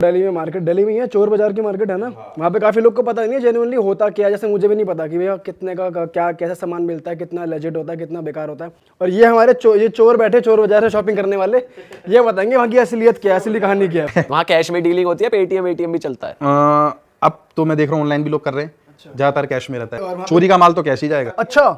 दिल्ली में मार्केट, दिल्ली में ही है, चोर बाजार की मार्केट है ना, वहाँ पे काफी लोग को पता नहीं है जेन्युइनली होता क्या है। जैसे मुझे भी नहीं पता कि भैया कितने का क्या कैसा सामान मिलता है, कितना लेजिट होता है, कितना बेकार होता है। और ये हमारे ये चोर बैठे चोर बाजार से शॉपिंग करने वाले, ये बताएंगे वहाँ की असलियत क्या है, असली कहानी क्या है। वहाँ कैश में डीलिंग होती है, पेटीएम एटीएम भी चलता है। अब तो मैं देख रहा हूँ ऑनलाइन भी लोग कर रहे हैं, ज्यादातर कैश में रहता है। चोरी का माल तो कैश ही जाएगा। अच्छा,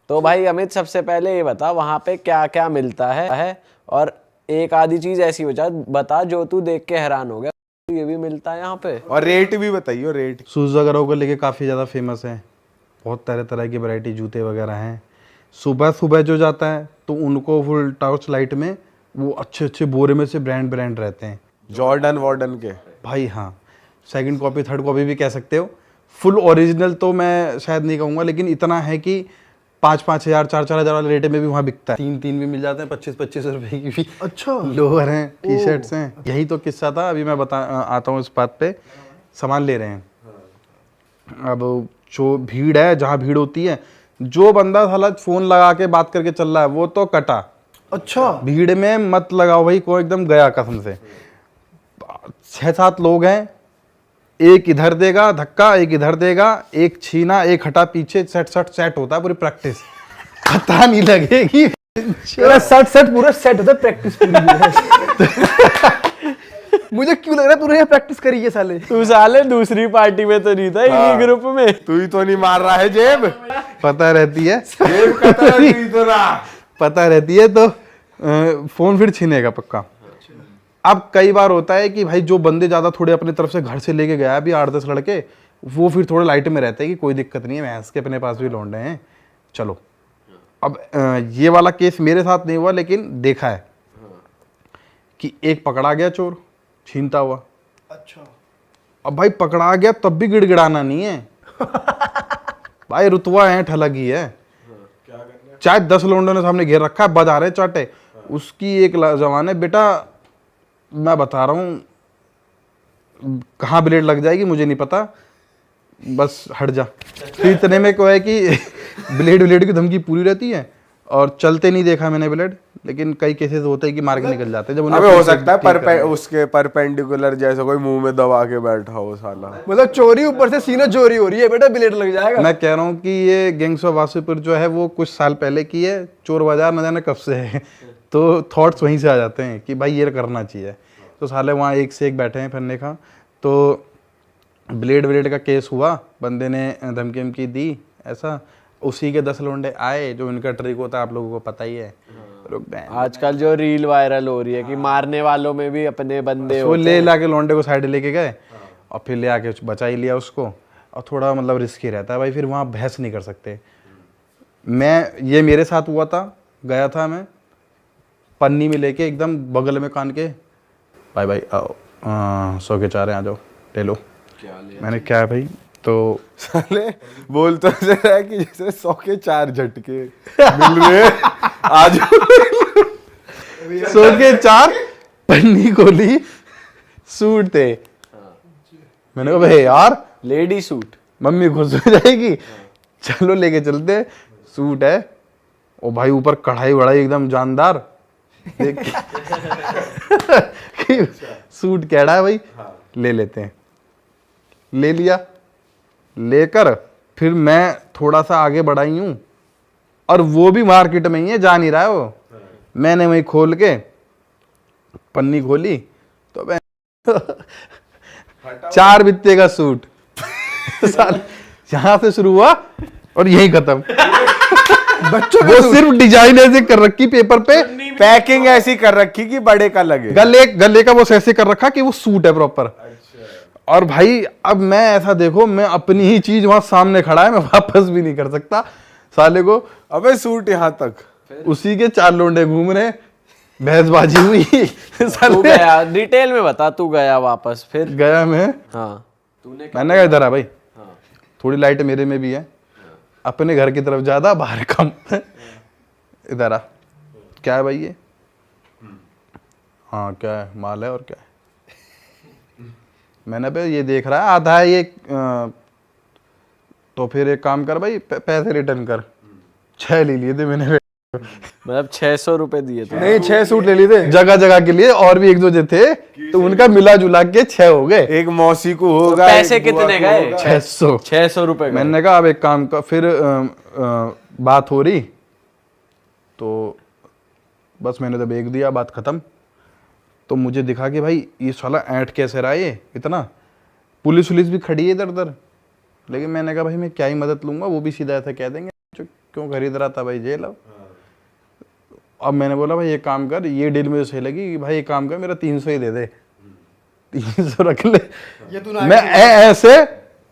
तो भाई अमित, सबसे पहले ये बता वहाँ पे क्या क्या मिलता है, और एक आधी चीज ऐसी बता जो तू देख के हैरान हो गया ये भी मिलता है यहाँ पे। और रेट भी बताइए। रेट शूज वगैरह को लेके काफी ज्यादा फेमस है, बहुत तरह तरह की वैरायटी जूते वगैरह हैं। सुबह सुबह जो जाता है तो उनको फुल टॉर्च लाइट में वो अच्छे अच्छे बोरे में से ब्रांड रहते हैं, जॉर्डन वॉर्डन के भाई। हाँ, सेकंड कॉपी थर्ड कॉपी भी कह सकते हो। फुल ओरिजिनल तो मैं शायद नहीं कहूँगा, लेकिन इतना है कि 5-5 हज़ार 4-4 हज़ार वाले रेट में भी वहाँ बिकता है। 3-3 भी मिल जाते हैं, 25-25 रुपए की भी। अच्छा, लोअर हैं, टी शर्ट्स हैं। यही तो किस्सा था। अभी मैं आता हूँ इस बात पे। सामान ले रहे हैं, अब जो भीड़ है, जहाँ भीड़ होती है, जो बंदा साला फोन लगा के बात करके चल रहा है वो तो कटा। अच्छा, भीड़ में मत लगाओ भाई, कोई एकदम गया कसम से। 6-7 लोग हैं, एक इधर देगा धक्का, एक इधर देगा, एक छीना एक हटा पीछे, सेट होता है पूरी प्रैक्टिस। पता नहीं लगेगी सेट पूरा सेट होता है, प्रैक्टिस मुझे क्यों लग रहा है तूने ये प्रैक्टिस करी है साले। तू साले दूसरी पार्टी में तो नहीं था, इन्हीं ग्रुप में। तू ही तो नहीं मार रहा है जेब। पता रहती है, जेब का तो नहीं तो रहा। पता रहती है तो फोन फिर छीनेगा पक्का। अब कई बार होता है कि भाई जो बंदे ज्यादा थोड़े अपने तरफ से घर से लेके गया है, अभी 8-10 लड़के, वो फिर थोड़े लाइट में रहते हैं कि कोई दिक्कत नहीं है, भैंस के अपने पास भी लौंडे हैं, चलो। अब ये वाला केस मेरे साथ नहीं हुआ, लेकिन देखा है कि एक पकड़ा गया चोर छीनता हुआ। अच्छा, अब भाई पकड़ा गया तब भी गिड़गिड़ाना नहीं है भाई, रुतवा है, ठलगी है। चाहे 10 लौंडों ने सामने घेर रखा है, बजा रहे चाटे, उसकी एक जवान है बेटा, मैं बता रहा हूँ कहाँ ब्लेड लग जाएगी मुझे नहीं पता, बस हट जा। फिर इतने में क्या है कि ब्लेड की धमकी पूरी रहती है, और चलते नहीं देखा मैंने ब्लेड, लेकिन कई केसेस होते हैं कि मार के निकल जाते हैं। जब अबे हो सकता है उसके परपेंडिकुलर जैसे कोई मुंह में दबा के बैठा हो साला। मतलब चोरी ऊपर से सीना चोरी हो रही है बेटा, ब्लेड लग जाएगा। मैं कह रहा हूँ कि ये गैंग्स ऑफ वासेपुर जो है वो कुछ साल पहले की है, चोर बाजार न जाने कब से है। तो थॉट्स वहीं से आ जाते हैं कि भाई ये करना चाहिए। तो साले वहाँ एक से एक बैठे हैं फन्ने का। तो ब्लेड का केस हुआ, बंदे ने धमकी दी ऐसा, उसी के 10 लौंडे आए, जो इनका ट्रिक होता है आप लोगों को पता ही है। आजकल जो रील वायरल हो रही है कि मारने वालों में भी अपने बंदे वो ले ला के लौंडे को साइड लेके गए, और फिर ले आके बचा ही लिया उसको। और थोड़ा मतलब रिस्की रहता है भाई, फिर वहाँ बहस नहीं कर सकते। ये मेरे साथ हुआ था, गया था मैं पन्नी में लेके एकदम बगल में कान के, भाई आओ 100 के 4 आ जाओ ले लो। मैंने क्या है भाई, तो साले बोल तो रहा है कि जैसे 100 के 4 झटके मिल रहे आज। 100 के 4 पन्नी खोली, सूट थे। मैंने कहा भाई यार लेडी सूट, मम्मी खुश हो जाएगी, चलो लेके चलते। सूट है, ओ भाई ऊपर कढ़ाई वढ़ाई एकदम जानदार। सूट कैड़ा है भाई, ले लेते हैं। ले लिया, लेकर फिर मैं थोड़ा सा आगे बढ़ाई हूं, और वो भी मार्केट में ही है, जा नहीं रहा है वो। मैंने वही खोल के पन्नी खोली तो मैं 4 बित्ते का सूट यहां से शुरू हुआ और यही खत्म। बच्चों वो सिर्फ डिजाइन ऐसे कर रखी पेपर पे, पैकिंग ऐसी कर रखी कि बड़े का लगे, गले का वो ऐसे कर रखा कि वो सूट है प्रॉपर। और भाई अब मैं ऐसा देखो, मैं अपनी ही चीज वहां सामने खड़ा है, मैं वापस भी नहीं कर सकता साले को। अबे सूट यहाँ तक, उसी के 4 लोंडे घूम रहे, बहसबाजी हुई। तू गया डिटेल में बता, तू गया वापस फिर? गया मैं, हाँ मैंने कहा इधर आ भाई, थोड़ी लाइट मेरे में भी है, अपने घर की तरफ ज्यादा बाहर कम। इधर आ, क्या है भाई ये? हाँ क्या है, माल है और क्या है? मैंने भाई ये देख रहा है आधा है ये, तो फिर एक काम कर भाई, पैसे रिटर्न कर। 6 ले लिए थे मैंने। मतलब 600 रुपए दिए थे। नहीं 6 सूट ले लिए थे। जगह जगह के लिए और भी एक दो जो थे तो उनका मिला जुला के 6 हो गए। एक मौसी को होगा, पैसे एक बुआ कितने को गए? होगा। 600। 600 रुपए। मैंने कहा अब एक काम का फिर बात हो रही तो बस मैंने तो बेच दिया, बात खत्म। तो मुझे दिखा कि भाई ये साला ऐंठ कैसे रहा ये इतना, पुलिस वुलिस भी खड़ी है इधर उधर। लेकिन मैंने कहा भाई मैं क्या ही मदद लूंगा, वो भी सीधा ऐसा कह देंगे क्यों खरीद रहा था भाई जेल। अब मैंने बोला भाई एक काम कर, ये डील मुझे सही लगी कि भाई एक काम कर मेरा 300 ही दे दे, 300 रख ले। ये तू मैं ऐसे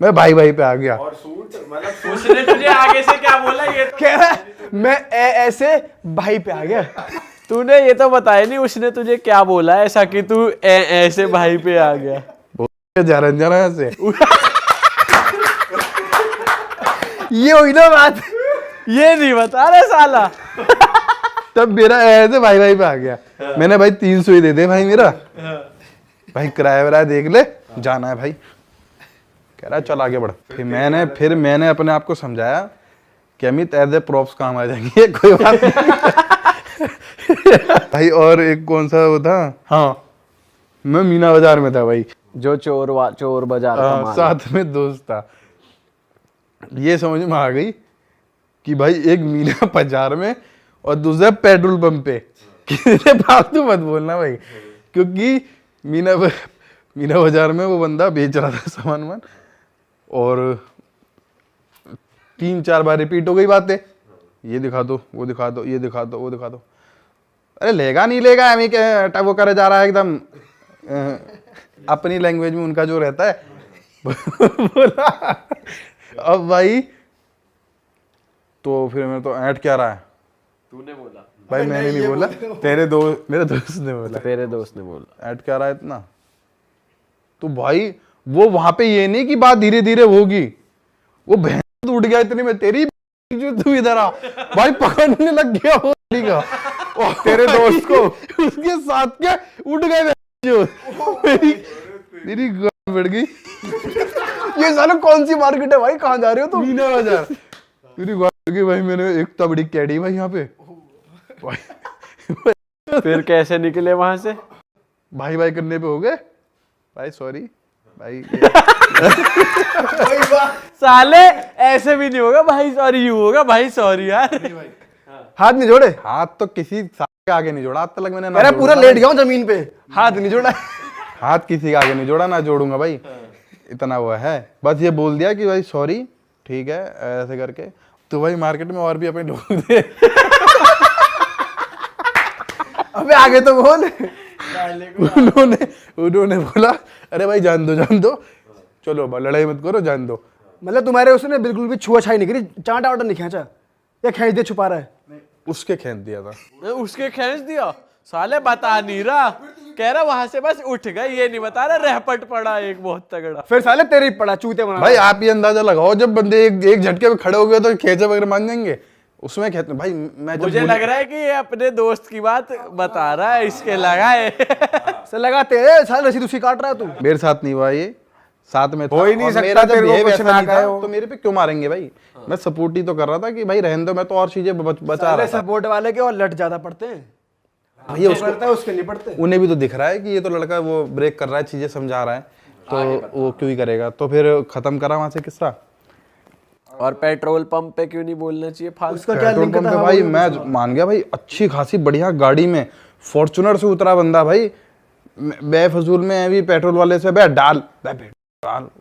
मैं भाई भाई पे आ गया। और सूट मतलब उसने तुझे आगे से क्या बोला? ये तो कह रहा है मैं ऐसे भाई पे आ गया। तूने ये तो बताया नहीं उसने तुझे क्या बोला ऐसा कि तू ऐसे भाई पे आ गया। जा रहा ऐसे ये हुई ना बात। ये नहीं बता रहे साला। तब मेरा ऐसे भाई भाई पे आ गया। मैंने भाई 300 ही दे दे भाई मेरा, भाई किराया वराया देख ले, जाना है भाई। कह रहा चल आगे बढ़। फिर मैंने अपने आप को समझाया कि अमित एज ए प्रॉप्स काम आ जाएंगे, कोई बात नहीं। भाई और एक कौन सा वो था, हाँ मैं मीना बाजार में था भाई, जो चोर बाजार का माल। साथ में दोस्त था। ये समझ में आ गई कि भाई एक मीना बाजार में और दूसरा पेट्रोल पंप पे। किसी ने फालतू मत बोलना भाई, क्योंकि मीना बाजार में वो बंदा बेच रहा था सामान और 3-4 बार रिपीट हो गई बातें, ये दिखा दो वो दिखा दो ये दिखा दो वो दिखा दो। अरे लेगा नहीं लेगा, हमें क्या वो करे जा रहा है एकदम अपनी लैंग्वेज में उनका जो रहता है। बोला अब भाई तो फिर मैं तो ऐड क्या रहा है, तूने बोला भाई मैंने नहीं बोला, तेरे दो मेरे दोस्त ने बोला तेरे दोस्त ने बोला। ऐड क्या रहा है इतना। तो भाई वो वहां पे ये नहीं कि बात धीरे धीरे होगी, वो भैंस उठ गया इतनी में, तेरी जो तू इधर आ भाई, पकड़ने लग गया वो का और तेरे दोस्त को उसके साथ क्या उठ गए जो मेरी गांड बढ़ गई। ये साला कौन सी मार्केट है भाई, कहाँ जा रहे हो तुम? मीना बाजार मेरी गांड बढ़ गई भाई। मैंने एक तबड़ी कैडी भाई यहाँ पे भाई। फिर कैसे निकले वहां से? भाई भाई करने पे हो गए भाई, सॉरी भाई। साले ऐसे भी नहीं होगा भाई सॉरी, यू होगा भाई सॉरी यार। हाथ नहीं जोड़े? हाथ तो किसी के आगे नहीं जोड़ा आज तक मैंने ना। अरे पूरा लेट गया हूँ जमीन पे, हाथ नहीं जोड़ा। हाथ किसी के आगे नहीं जोड़ा, ना जोड़ूंगा भाई, इतना वो है। बस ये बोल दिया कि भाई सॉरी ठीक है ऐसे करके। तो भाई मार्केट में और भी अपने लोग थे। अबे आगे तो बोल। उन्होंने बोला अरे भाई जान दो चलो लड़ाई मत करो जान दो। मतलब तुम्हारे उसने बिल्कुल भी छुआ छाई नहीं करी, चांटा वाटा नहीं खींचा या खींच दे छुपा रहा है? उसके खींच दिया था। उसके खींच दिया साले, बता नहीं रहा, कह रहा वहां से बस उठ गए, ये नहीं बता रहा रहपट पड़ा एक बहुत तगड़ा। फिर साले तेरे ही पड़ा चूते बना। भाई आप ये अंदाजा लगाओ, जब बंदे एक झटके में खड़े हो गए तो खेचे वगैरह मान जाएंगे, उसमें कहते भाई मैं मुझे लग रहा है कि ये अपने दोस्त की बात बता रहा है, इसके लगा है। से लगाते हैं साले, रसीद उसी काट रहा है तू। मेरे साथ नहीं हुआ ये, साथ में हो ही नहीं और सकता, मेरा जब तेरे को behave कुछ ऐसा ना नहीं था, कहे हो। तो मेरे पे क्यों मारेंगे भाई। मैं सपोर्ट ही तो कर रहा था कि भाई रहने दो, मैं तो और चीजें बचा रहा साले था। सपोर्ट वाले के और लट ज्यादा पड़ते हैं, भैया उसको पड़ता है उसके नहीं पड़ते। उन्हें भी तो दिख रहा है कि ये तो लड़का वो ब्रेक कर रहा है, चीजें समझा रहा है, तो वो क्यों ही करेगा। तो फिर खत्म करा वहां से किस्सा। और पेट्रोल पंप पे क्यों नहीं बोलना चाहिए फालतू? उसका क्या पेट्रोल लिंक पंप था? पे भाई मैं मान गया भाई, अच्छी खासी बढ़िया गाड़ी में फॉर्च्यूनर से उतरा बंदा भाई, बेफजूल में भी पेट्रोल वाले से बे डाल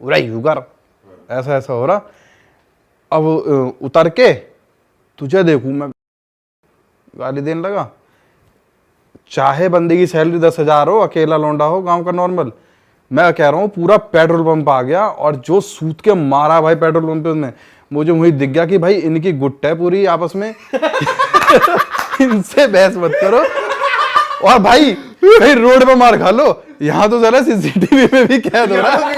उरा युगर ऐसा ऐसा हो रहा। अब उतर के तुझे देखूं मैं, गाली देने लगा। चाहे बंदे की सैलरी 10,000 हो, अकेला लौंडा हो गांव का नॉर्मल, मैं कह रहा हूँ पूरा पेट्रोल पंप आ गया और जो सूत के मारा भाई पेट्रोल पंप में, मुझे वही दिख गया कि भाई इनकी गुट है पूरी आपस में। इनसे बहस मत करो और भाई कहीं रोड पे मार खा लो, यहाँ तो जरा सीसीटीवी में भी कैद हो रहा है।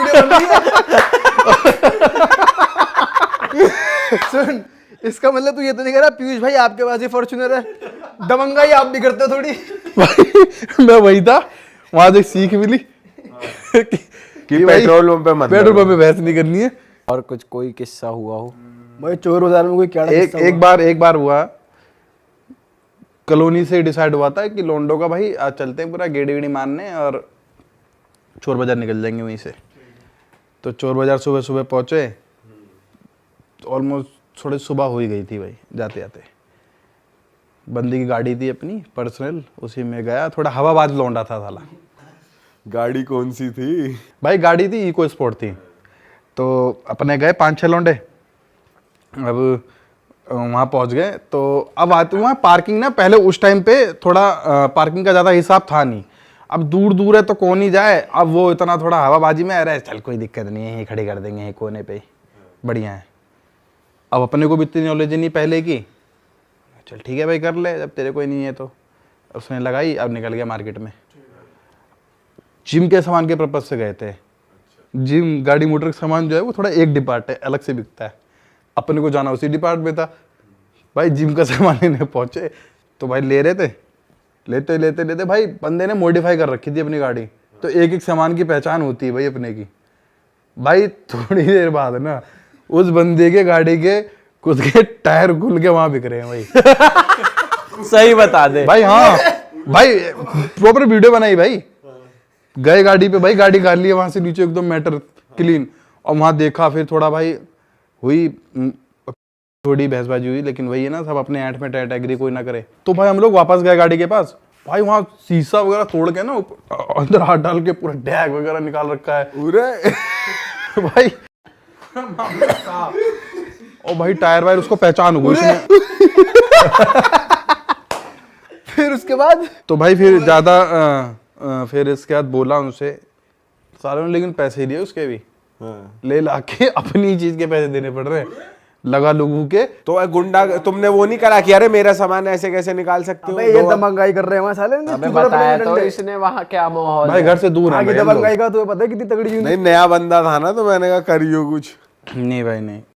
सुन, इसका मतलब तू ये तो नहीं कह रहा पीयूष भाई आपके पास ही फॉर्च्यूनर है, दबंगाई आप भी करते हो थोड़ी? भाई मैं वही था, वहां से सीख मिली कि पेट्रोल पंप पे मत पेट्रोल पंप पे बहस नहीं करनी है। और कुछ कोई किस्सा हुआ हो? भाई चोर बाजार में कोई क्या एक बार हुआ, कॉलोनी से डिसाइड हुआ था कि लोंडो का भाई आज चलते हैं पूरा गेड़ी वेड़ी मारने और चोर बाजार निकल जाएंगे वहीं से। तो चोर बाजार सुबह सुबह पहुंचे, ऑलमोस्ट थोड़ी सुबह हो ही गई थी भाई जाते जाते। बंदी की गाड़ी थी अपनी पर्सनल, उसी में गया, थोड़ा हवाबाज लौंडा था साला। गाड़ी कौन सी थी? भाई गाड़ी थी इको स्पोर्ट थी। तो अपने गए 5-6 लौंडे, अब वहाँ पहुँच गए। तो अब आते वहाँ पार्किंग ना, पहले उस टाइम पे थोड़ा पार्किंग का ज़्यादा हिसाब था नहीं। अब दूर दूर है तो कौन ही जाए, अब वो इतना थोड़ा हवाबाजी में, अरे चल कोई दिक्कत नहीं है, यहीं खड़े कर देंगे यहीं कोने पे, बढ़िया है। अब अपने को भी इतनी नॉलेज नहीं पहले की, चल ठीक है भाई कर ले, जब तेरे कोई नहीं है तो। उसने लगाई, अब निकल गया मार्केट में। जिम के सामान के पर्पज से गए थे। जिम गाड़ी मोटर का सामान जो है वो थोड़ा एक डिपार्ट है, अलग से बिकता है, अपने को जाना उसी डिपार्ट में था। भाई जिम का सामान लेने पहुंचे तो भाई ले रहे थे, लेते लेते लेते भाई बंदे ने मॉडिफाई कर रखी थी अपनी गाड़ी, तो एक एक सामान की पहचान होती है भाई अपने की। भाई थोड़ी देर बाद ना उस बंदे के गाड़ी के खुद के टायर खुल के वहां बिक रहे हैं भाई। सही बता दे भाई हाँ भाई प्रॉपर वीडियो बनाई भाई। गए गाड़ी पे भाई, गाड़ी गाड़ ली वहां से नीचे एकदम मैटर क्लीन, और वहां देखा, फिर थोड़ा भाई हुई थोड़ी बहसबाजी हुई, लेकिन वही है ना, सब अपने ऐंठ में टैट एग्री कोई ना करे। तो भाई हम लोग वापस गए गाड़ी के पास, भाई वहां शीशा वगैरह तोड़ के ना अंदर हाथ डाल के पूरा डैग वगैरह निकाल रखा है पूरे भाई। और भाई टायर वायर उसको पहचान हो गई उसमें। फिर उसके बाद तो भाई फिर ज्यादा फिर इसके बाद बोला उनसे सालों ने, लेकिन पैसे दिए उसके भी। ले ला के अपनी चीज के पैसे देने पड़ रहे हैं, लगा लोगों के। तो गुंडा तुमने वो नहीं करा कि अरे मेरा सामान ऐसे कैसे निकाल सकते हो? अबे ये दबंगाई कर रहे हैं वहाँ साले ने, हमें चुप रहो बताया अपने तो डंडे। इसने वहाँ क्या माहौल भाई है। घर से दूर है आगे भाई हम लोग। दबंगाई का तुम्हें पता है कितनी तगड़ी यूनिट। नहीं, नया बंदा था ना, तो मैंने कहा करियो कुछ। नहीं भाई नहीं।